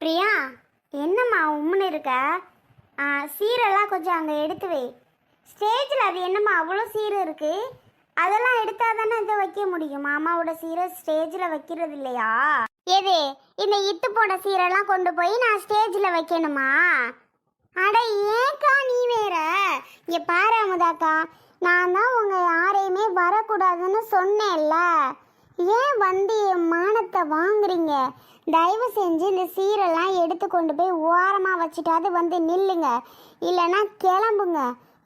பிரியா, என்னம்மா உம்முன்னு இருக்க? சீரெல்லாம் கொஞ்சம் அங்கே எடுத்து வை. ஸ்டேஜில் அது என்னம்மா அவ்வளோ சீரை இருக்கு? அதெல்லாம் எடுத்தா தானே இதை வைக்க முடியும். மாமாவோட சீரை ஸ்டேஜில் வைக்கிறது இல்லையா? எது இந்த இத்து போன சீரெல்லாம் கொண்டு போய் நான் ஸ்டேஜில் வைக்கணுமா? அட ஏக்கா நீ வேற. இங்கே பாரு அமுதாக்கா, நான் தான் உங்கள் யாரையுமே வரக்கூடாதுன்னு சொன்னேன்ல. ஏன் வந்து என் மானத்தை வாங்குறீங்க? தயவு செஞ்சு இந்த சீரெல்லாம் எடுத்து கொண்டு போய் ஓரமாக வச்சுட்டாது வந்து நில்லுங்க, இல்லைன்னா கிளம்புங்க.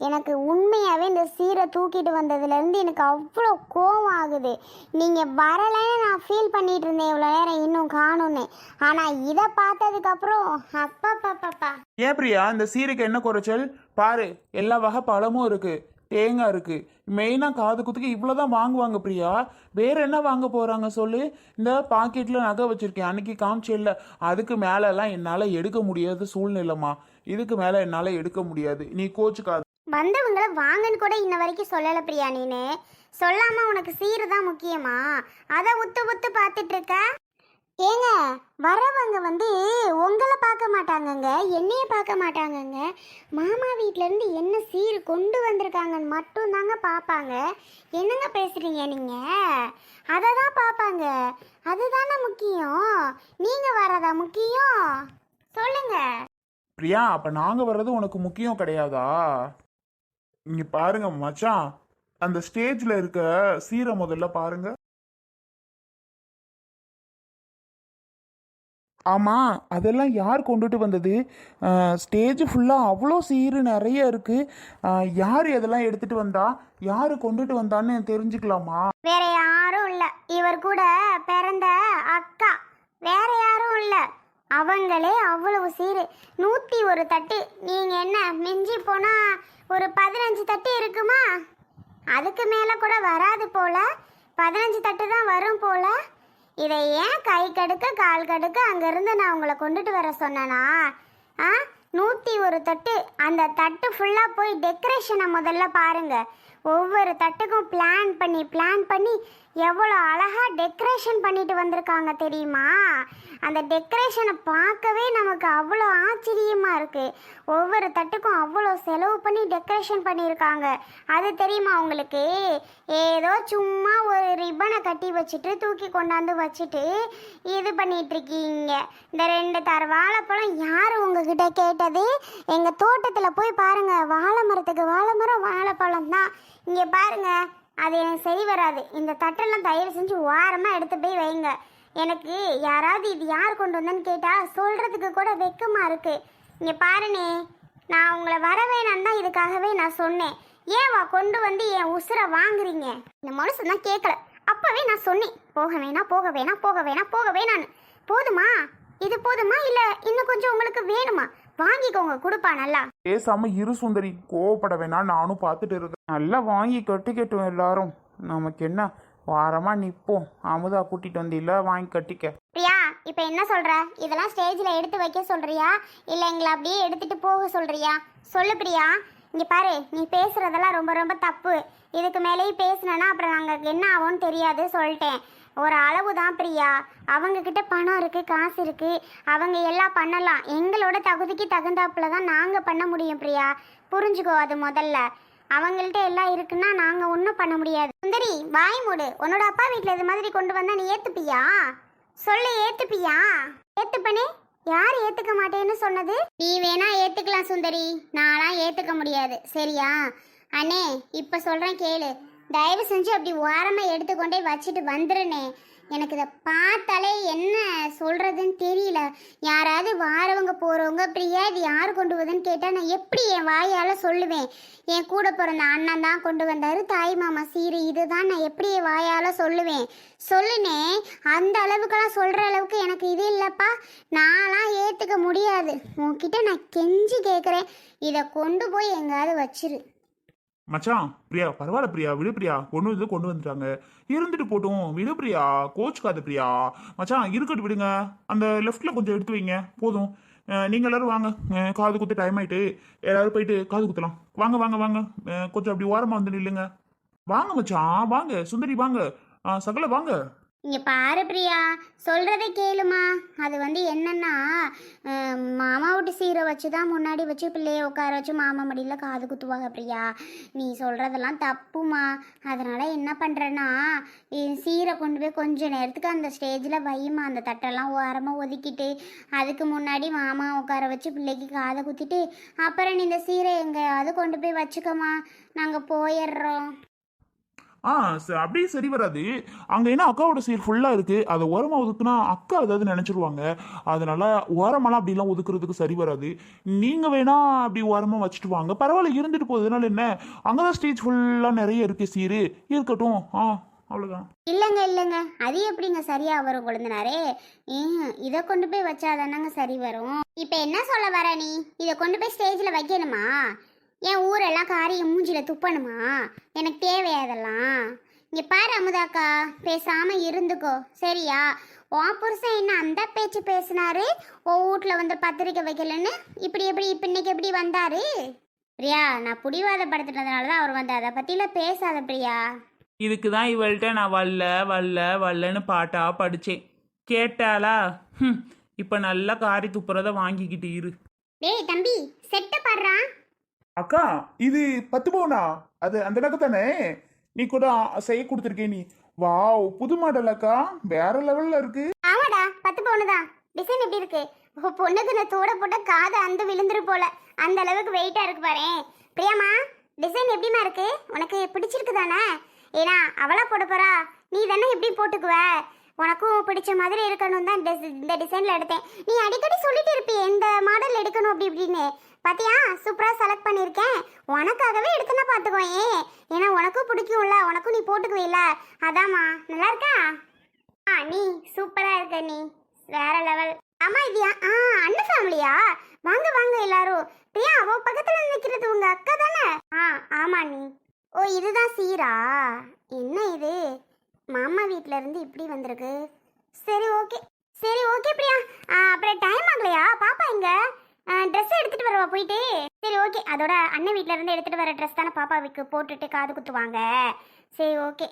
எனக்கு உண்மையாகவே இந்த சீரை தூக்கிட்டு வந்ததுலேருந்து எனக்கு அவ்வளோ கோவம் ஆகுது. நீங்கள் வரலைன்னு நான் ஃபீல் பண்ணிகிட்டு இருந்தேன் இவ்வளோ நேரம், இன்னும் காணும்னு. ஆனால் இதை பார்த்ததுக்கப்புறம் அப்பா. ஏன் பிரியா, இந்த சீரைக்கு என்ன குறைச்சல்? பாரு, எல்லா வகை பழமும் இருக்கு, தேங்காய் இருக்கு. மெயினாக காது குத்துக்கு இவ்வளோதான் வாங்குவாங்க பிரியா. வேற என்ன வாங்க போறாங்க சொல்லு? இந்த பாக்கெட்டில் நகை வச்சிருக்கேன், அன்னைக்கு காமிச்சேல்ல, அதுக்கு மேலெல்லாம் என்னால் எடுக்க முடியாத சூழ்நிலைமா. இதுக்கு மேலே என்னால் எடுக்க முடியாது, நீ கோச்சுக்காது. வந்தவங்களை வாங்கன்னு கூட இன்ன வரைக்கும் சொல்லலை பிரியா. நீனு சொல்லாம உனக்கு சீரு தான் முக்கியமா? அதை உத்து பார்த்துட்டு இருக்க. ஏங்க, வரவங்க வந்து உங்களை பார்க்க மாட்டாங்கங்க, என்னைய பார்க்க மாட்டாங்கங்க. மாமா வீட்டிலேருந்து என்ன சீர் கொண்டு வந்திருக்காங்கன்னு மட்டும்தாங்க பார்ப்பாங்க. என்னங்க பேசுகிறீங்க நீங்கள்? அதை தான் பார்ப்பாங்க, அதுதானே முக்கியம். நீங்கள் வரதா முக்கியம்? சொல்லுங்க பிரியா, அப்போ நாங்கள் வர்றது உனக்கு முக்கியம் கிடையாதா? இங்க பாருங்க மச்சான், அந்த ஸ்டேஜ்ல இருக்க சீரை முதல்ல பாருங்க. ஆமா, அதெல்லாம் யார் கொண்டுட்டு வந்தது? ஸ்டேஜ் ஃபுல்லா அவ்வளோ சீரு நிறைய இருக்கு. யார் இதெல்லாம் எடுத்துட்டு வந்தா, யாரு கொண்டுட்டு வந்தான்னு தெரிஞ்சுக்கலாமா? வேற யாரும் இல்ல, இவர் கூட பிறந்த அக்கா, வேற யாரும் இல்ல. அவங்களே அவ்வளவு சீரு, 101 தட்டு. நீங்க என்ன மிஞ்சி போனா ஒரு 15 தட்டு இருக்குமா? அதுக்கு மேல கூட வராது போல. 15 தட்டு தான் வரும் போல. இதை ஏன் கை கடுக்க கால் கடுக்க அங்கேருந்து நான் உங்களை கொண்டுட்டு வர சொன்னேனா? 101 தட்டு. அந்த தட்டு ஃபுல்லாக போய் டெக்கரேஷனை முதல்ல பாருங்க. ஒவ்வொரு தட்டுக்கும் பிளான் பண்ணி எவ்வளோ அழகாக டெக்கரேஷன் பண்ணிட்டு வந்திருக்காங்க தெரியுமா? அந்த டெக்கரேஷனை பார்க்கவே நமக்கு அவ்வளோ ஆச்சரியமாக இருக்குது. ஒவ்வொரு தட்டுக்கும் அவ்வளோ செலவு பண்ணி டெக்கரேஷன் பண்ணியிருக்காங்க. அது தெரியுமா உங்களுக்கு? ஏதோ சும்மா ஒரு ரிப்பனை கட்டி வச்சுட்டு தூக்கி கொண்டாந்து வச்சுட்டு இது பண்ணிகிட்ருக்கீங்க. இந்த 2 தர வாழைப்பழம் யார் உங்ககிட்ட கேட்டது? எங்கள் தோட்டத்தில் போய் பாருங்கள், வாழை மரத்துக்கு வாழை மரம் வாழைப்பழம் தான். இங்கே பாருங்கள், அது எனக்கு சரி வராது. இந்த தட்டெல்லாம் தயவு செஞ்சு ஓரமாக எடுத்து போய் வைங்க. எனக்கு யாராவது இது யார் கொண்டு வந்தேன்னு கேட்டால் சொல்கிறதுக்கு கூட வெக்கமாக இருக்குது. இங்கே பாருனே, நான் உங்களை வர வேணான்னு தான் இதுக்காகவே நான் சொன்னேன். ஏன் கொண்டு வந்து என் உசுரை வாங்குறீங்க? இந்த மனுஷன் தான் கேட்கல. அப்போவே நான் சொன்னேன், போக வேணான்னு. போதுமா? இது போதுமா இல்லை இன்னும் கொஞ்சம் உங்களுக்கு வேணுமா? வாங்கிக்கோங்க, கொடுப்பா நல்லா. பேசாம இரு சுந்தரி, கோவப்பட வேணாம், நானும் பார்த்துட்டு இருக்கேன். நல்லா வாங்கி கட்டிக்கட்டும் எல்லாரும், நமக்கு என்ன, வாரமா நிற்போம். அமுதா கூட்டிட்டு வந்தில்ல, வாங்கி கட்டிக்க. பிரியா, இப்போ என்ன சொல்ற? இதெல்லாம் ஸ்டேஜில் எடுத்து வைக்க சொல்றியா இல்லை எங்களை அப்படியே எடுத்துட்டு போக சொல்றியா? சொல்லு பிரியா. இங்கே பாரு, நீ பேசுறதெல்லாம் ரொம்ப ரொம்ப தப்பு. இதுக்கு மேலேயும் பேசுனேன்னா அப்புறம் நாங்கள் என்ன ஆகும்னு தெரியாது, சொல்லிட்டேன். ஒரு அளவு தான் பிரியா. அவங்கக்கிட்ட பணம் இருக்குது, காசு இருக்குது, அவங்க எல்லாம் பண்ணலாம். எங்களோட தகுதிக்கு தகுந்தாப்புல தான் நாங்கள் பண்ண முடியும் பிரியா, புரிஞ்சுக்கோ. அது முதல்ல அவங்கள்ட்ட எல்லாம் இருக்குன்னா நாங்கள் ஒன்றும் பண்ண முடியாது. சுந்தரி, வாய் மூடு. உன்னோட அப்பா வீட்டில் இது மாதிரி கொண்டு வந்தா நீ ஏற்றுப்பியா? சொல்லு, ஏற்றுப்பியா? ஏற்றுப்பனே. யார் ஏற்றுக்க மாட்டேன்னு சொன்னது? நீ வேணா ஏற்றுக்கலாம் சுந்தரி, நான்லாம் ஏற்றுக்க முடியாது, சரியா? அண்ணே, இப்போ சொல்கிறேன் கேளு. தயவு செஞ்சு அப்படி ஓரமாக எடுத்துக்கொண்டே வச்சுட்டு வந்துடுனே. எனக்கு இதை பார்த்தாலே என்ன சொல்கிறதுன்னு தெரியல. யாராவது வாரவங்க போகிறவங்க பிரியா இது யார் கொண்டு வந்ததுன்னு கேட்டால் நான் எப்படி என் வாயால் சொல்லுவேன்? என் கூட பிறந்த அண்ணன் தான் கொண்டு வந்தார், தாய் மாமா சீரு, இதுதான் நான் எப்படி என் வாயால் சொல்லுவேன்? சொல்லுனே. அந்த அளவுக்கெல்லாம் சொல்கிற அளவுக்கு எனக்கு இது இல்லைப்பா, நான்லாம் ஏற்றுக்க முடியாது. உன்கிட்ட நான் கெஞ்சி கேட்குறேன், இதை கொண்டு போய் எங்கேயாவது வச்சிரு. மச்சான், பிரியா பரவாயில்ல பிரியா, விடு பிரியா, கொண்டு வந்துட்டாங்க, இருந்துட்டு போட்டும், விடு பிரியா, கோச்சுக்காது பிரியா. மச்சான் இருக்கட்டும், விடுங்க. அந்த லெஃப்ட்ல கொஞ்சம் எடுத்து வைங்க, போதும். நீங்க எல்லாரும் வாங்க, காது குத்து டைம் ஆயிட்டு, எல்லாரும் போயிட்டு காது குத்தலாம். வாங்க, கொஞ்சம் அப்படி ஓரமா வந்து நில்லுங்க. வாங்க மச்சான், வாங்க. சுந்தரி வாங்க, சகல வாங்க. இங்கே பாரு பிரியா, சொல்கிறத கேளுமா. அது வந்து என்னன்னா, மாமா வீட்டு சீரை வச்சு தான் முன்னாடி வச்சு பிள்ளைய உட்கார வச்சு மாமா மடியில் காது குத்துவாங்க பிரியா. நீ சொல்கிறதெல்லாம் தப்புமா. அதனால் என்ன பண்ணுறேன்னா, சீரை கொண்டு போய் கொஞ்ச நேரத்துக்கு அந்த ஸ்டேஜில் வையுமா. அந்த தட்டெல்லாம் ஓரமாக ஒதுக்கிட்டு அதுக்கு முன்னாடி மாமா உட்கார வச்சு பிள்ளைக்கு காதை குத்திட்டு அப்புறம் நீ இந்த சீரை எங்கேயாவது கொண்டு போய் வச்சுக்கோமா. நாங்கள் போயிடுறோம். அப்படியே சரி வராது. அங்க என்ன அக்காவோட சீர் ஃபுல்லா இருக்கு, அதை ஓரமா ஒதுக்குனா அக்கா ஏதாவது நினைச்சிருவாங்க. அதனால ஓரமெல்லாம் அப்படிலாம் ஒதுக்குறதுக்கு சரி வராது. நீங்க வேணா அப்படி ஓரமா வச்சுட்டு வாங்க, பரவாயில்ல இருந்துட்டு போகுதுனால என்ன. அங்கதான் ஸ்டேஜ் ஃபுல்லா நிறைய இருக்கு, சீரு இருக்கட்டும். அவ்வளவுதான். இல்லைங்க, அது எப்படிங்க சரியா வரும் கொழுந்தனாரே? இதை கொண்டு போய் வச்சாதானங்க சரி வரும். இப்போ என்ன சொல்ல வர நீ? இதை கொண்டு போய் ஸ்டேஜில் வைக்கணுமா? என் ஊரெல்லாம் காரிய மூஞ்சில துப்பணுமா? எனக்கு தேவையா அதெல்லாம்? இங்கே பாரு அமுதாக்கா, பேசாமல் இருந்துக்கோ சரியா? உன் புருஷன் என்ன அந்த பேச்சு பேசினாரு, உன் வீட்டில் வந்து பத்திரிக்கை வைக்கலன்னு இப்படி இன்னைக்கு எப்படி வந்தாரு? பிரியா, நான் புடிவாதப்படுத்தினதுனால தான் அவர் வந்து அதை பற்றிலாம் பேசாத பிரியா. இதுக்கு தான் இவள்கிட்ட நான் வல்லன்னு பாட்டா படிச்சேன். கேட்டாளா? இப்போ நல்லா காரி துப்புறத வாங்கிக்கிட்டு இரு. டேய் தம்பி, செட்ட பாடுறான். அக்கா, இது 10 பவுனா? அது அந்த நகை தானே நீ கூட செய்ய கொடுத்துருக்கே நீ? வாவ், புது மாடல் அக்கா, வேற லெவல்ல இருக்கு. ஆமாடா, 10 பவுனு தான். டிசைன் எப்படி இருக்கு? பொண்ணுக்கு நான் தோட போட்ட காது அந்த விழுந்துரு போல, அந்த அளவுக்கு வெயிட்டா இருக்கு பாரு. பிரியாமா, டிசைன் எப்படிமா இருக்கு? உனக்கு பிடிச்சிருக்கு தானே? ஏன்னா அவளா போட போறா, நீ தானே எப்படி போட்டுக்குவ? உனக்கும் பிடிச்ச மாதிரி இருக்கணும் தான் இந்த டிசைன்ல எடுத்தேன். நீ அடிக்கடி சொல்லிட்டு இருப்பியே இந்த மாடல் எடுக்கணும் அப்படி இப்படின்னு. பாத்தியா, சூப்பரா செலக்ட் பண்ணியிருக்கேன். உனக்காகவே எடுத்துனா பாத்துக்கோயே. ஏன்னா உனக்கும் பிடிக்கும்ல, உனக்கும் நீ போட்டுக்குவீல, அதாம்மா. நல்லா இருக்கா? நீ சூப்பரா இருக்க, நீ வேற லெவல். ஆமா, இதுயா அண்ணன் ஃபேமிலியா? வாங்க வாங்க எல்லாரும். பிரியா, அவ பக்கத்துல நிக்கிறது உங்க அக்கா தானே? ஆமா நீ. ஓ, இதுதான் சீரா? என்ன இது, மாமா வீட்ல இருந்து இப்படி வந்திருக்கு. சரி ஓகே பிரியா. அப்புறம் டைம் ஆகலையா? பாப்பா இங்க ட்ரெஸ் எடுத்துட்டு வரவா போயிட்டு? சரி ஓகே, அதோட அண்ணன் வீட்ல இருந்து எடுத்துட்டு வர ட்ரெஸ் தானே பாப்பாவுக்கு போட்டுட்டு காது குத்துவாங்க. சரி ஓகே.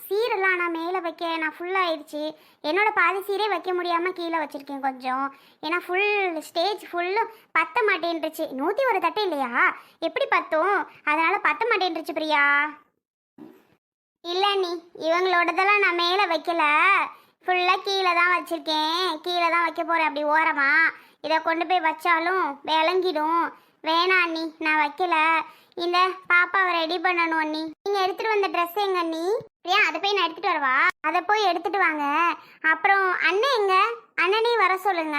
சீரெல்லாம் நான் மேலே வைக்க நான் ஃபுல்லாகிடுச்சு. என்னோட பாதி சீரே வைக்க முடியாமல் கீழே வச்சுருக்கேன் கொஞ்சம். ஏன்னா ஃபுல் ஸ்டேஜ் ஃபுல்லும் பத்த மாட்டேன்ருச்சு. 101 தட்டு இல்லையா, எப்படி பத்தும்? அதனால் பத்த மாட்டேன்ருச்சு பிரியா. இல்லை நீ, இவங்களோடதெல்லாம் நான் மேலே வைக்கல, ஃபுல்லாக கீழே தான் வச்சுருக்கேன். கீழே தான் வைக்க போகிறேன் அப்படி ஓரமா. இதை கொண்டு போய் வச்சாலும் விளங்கிடும். வேணாம் அண்ணி, நான் வைக்கல. இந்த பாப்பாவை ரெடி பண்ணணும் அண்ணி. நீங்கள் எடுத்துகிட்டு வந்த ட்ரெஸ் எங்க அண்ணி? பிரியா, அதை போய் நான் எடுத்துகிட்டு வரவா? அதை போய் எடுத்துகிட்டு வாங்க. அப்புறம் அண்ணன் எங்க? அண்ணனையும் வர சொல்லுங்க.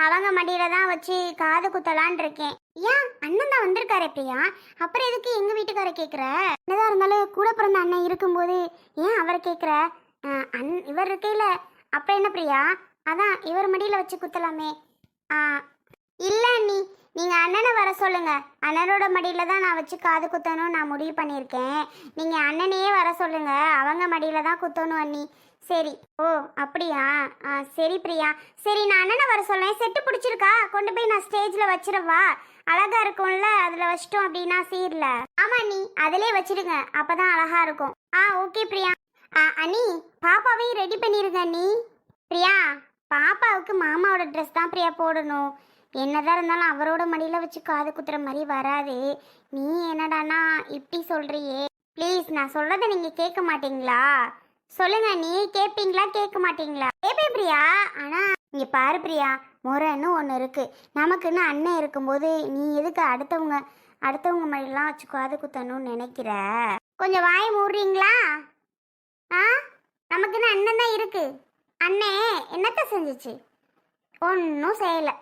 அவங்க மடியில் தான் வச்சு காது குத்தலான் இருக்கேன். ஏன், அண்ணன் தான் வந்திருக்காரு பிரியா, அப்புறம் எதுக்கு எங்கள் வீட்டுக்கார கேட்குற? என்னதான் இருந்தாலும் கூட பிறந்த அண்ணன் இருக்கும்போது ஏன் அவரை கேட்குற? இவர் இருக்கையில் அப்புறம் என்ன பிரியா? அதான் இவர் மடியில் வச்சு குத்தலாமே. இல்லை அண்ணி, நீங்கள் அண்ணனை வர சொல்லுங்க. அண்ணனோட மடியில் தான் நான் வச்சு காது குத்தணும் நான் முடிவு பண்ணியிருக்கேன். நீங்கள் அண்ணனையே வர சொல்லுங்க, அவங்க மடியில் தான் குத்தணும் அண்ணி. சரி. ஓ அப்படியா? சரி பிரியா. சரி, நான் அண்ணனை வர சொல்லேன். செட்டு பிடிச்சிருக்கா? கொண்டு போய் நான் ஸ்டேஜில் வச்சிடவா? அழகா இருக்கும்ல அதில் வச்சிட்டோம் அப்படின்னா சீரில். ஆமாம் அண்ணி, அதிலே வச்சிடுங்க, அப்போ தான் அழகா இருக்கும். ஓகே பிரியா. அண்ணி, பாப்பாவையும் ரெடி பண்ணிடுங்க அண்ணி. பிரியா, பாப்பாவுக்கு மாமாவோட ட்ரெஸ் தான் பிரியா போடணும். என்னதான் இருந்தாலும் அவரோட மடியில் வச்சு காது குத்துற மாதிரி வராது. நீ என்னடானா இப்படி சொல்றியே? ப்ளீஸ், நான் சொல்றதை நீங்கள் கேட்க மாட்டீங்களா? சொல்லுங்க, நீ கேட்பீங்களா கேட்க மாட்டீங்களா? கேட்பேன் பிரியா. ஆனால் இங்கே பாரு பிரியா, முறைன்னு ஒன்று இருக்கு. நமக்குன்னு அண்ணன் இருக்கும்போது நீ எதுக்கு அடுத்தவங்க மடியெல்லாம் வச்சு காது குத்தணும்னு நினைக்கிற? கொஞ்சம் வாய் மூடுறீங்களா? நமக்குன்னு அண்ணன் தான் இருக்கு. அண்ணே என்னத்த செஞ்சிச்சு? ஒன்றும் செய்யலை.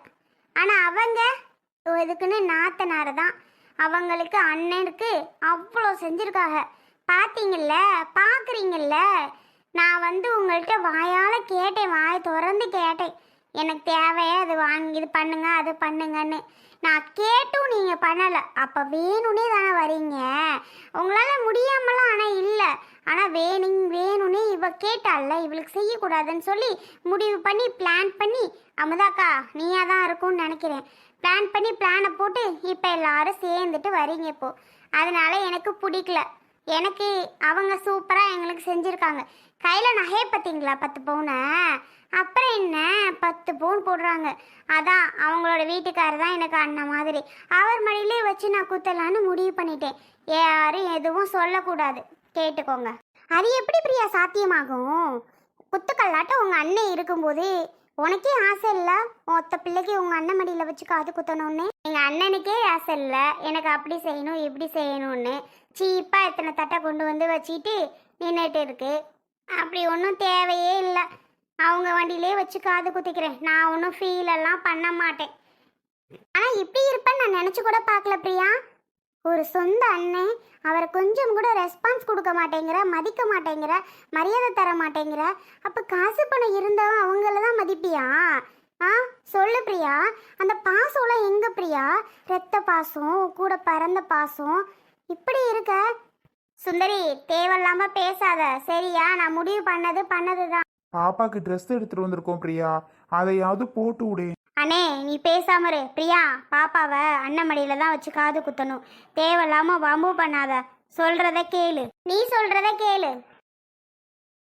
ஆனால் அவங்க இதுக்குன்னு நாத்தனார் தான். அவங்களுக்கு அண்ணனுக்கு அவ்வளோ செஞ்சுருக்காங்க. பார்த்தீங்கல்ல, பார்க்குறீங்கல்ல. நான் வந்து உங்கள்கிட்ட வாயால் கேட்டேன், வாயை திறந்து கேட்டேன். எனக்கு தேவையா அது வாங்கி இது பண்ணுங்க அது பண்ணுங்கன்னு. நான் கேட்டும் நீங்கள் பண்ணலை. அப்போ வேணும்னே தானே வரீங்க. உங்களால் முடியாமலாம் ஆனால் இல்லை. ஆனால் வேணும்னே இவ கேட்டால, இவளுக்கு செய்யக்கூடாதுன்னு சொல்லி முடிவு பண்ணி பிளான் பண்ணி, அமுதாக்கா நீயாக தான் இருக்கும்னு நினைக்கிறேன், பிளான் பண்ணி பிளானை போட்டு இப்போ எல்லாரும் சேர்ந்துட்டு வரீங்க இப்போ. அதனால எனக்கு பிடிக்கல. எனக்கு அவங்க சூப்பராக எங்களுக்கு செஞ்சுருக்காங்க. கையில் நகையை பார்த்தீங்களா 10 பவுனை? அப்புறம் என்ன 10 பவுன் போடுறாங்க. அதான் அவங்களோட வீட்டுக்காரர் தான் எனக்கு அண்ணன் மாதிரி. அவர் மடியிலே வச்சு நான் குத்தலான்னு முடிவு பண்ணிட்டேன். யாரும் எதுவும் சொல்லக்கூடாது, கேட்டுக்கோங்க. அது எப்படி பிரியா சாத்தியமாகும்? குத்துக்கல்லாட்டம் உங்கள் அண்ணன் இருக்கும்போது உனக்கே ஆசை இல்லை ஒத்த பிள்ளைக்கு உங்கள் அண்ணன் மடியில் வச்சு காது குத்தணும்னு? எங்கள் அண்ணனுக்கே ஆசை இல்லை எனக்கு அப்படி செய்யணும் இப்படி செய்யணும்னு. சீப்பாக எத்தனை தட்டை கொண்டு வந்து வச்சுட்டு நின்றுட்டு இருக்கு. அப்படி ஒன்றும் தேவையே இல்லை. அவங்க வண்டியிலே வச்சு காது குத்திக்கிறேன். நான் ஒன்றும் ஃபீலெல்லாம் பண்ண மாட்டேன். ஆனால் இப்படி இருப்பேன்னு நான் நினச்சி கூட பார்க்கல பிரியா. ஒரு சொந்த அண்ணன், அவரை கொஞ்சம் கூட ரெஸ்பான்ஸ் கொடுக்க மாட்டேங்கிற, மதிக்க மாட்டேங்கிற, மரியாதை தர மாட்டேங்கிற. அப்போ காசு பணம் இருந்தவன் அவங்கள தான் மதிப்பியா? சொல்லு பிரியா. அந்த பாசம்லாம் எங்க பிரியா? ரத்த பாசம், கூட பறந்த பாசம், இப்படி இருக்க. சுந்தரி, தேவையில்லாம பேசாத சரியா? நான் முடிவு பண்ணது தான். பாப்பாக்கு ட்ரெஸ் எடுத்துட்டு வந்திருக்கோம் பிரியா, அதையாவது போட்டு விடு. அண்ணே நீ பேசாம இரு. பிரியா, பாப்பாவை அண்ணன் மடியில தான் வச்சு காது குத்தணும். தேவையில்லாம வம்பு பண்ணாத. சொல்றத கேளு. நீ சொல்றத கேளு.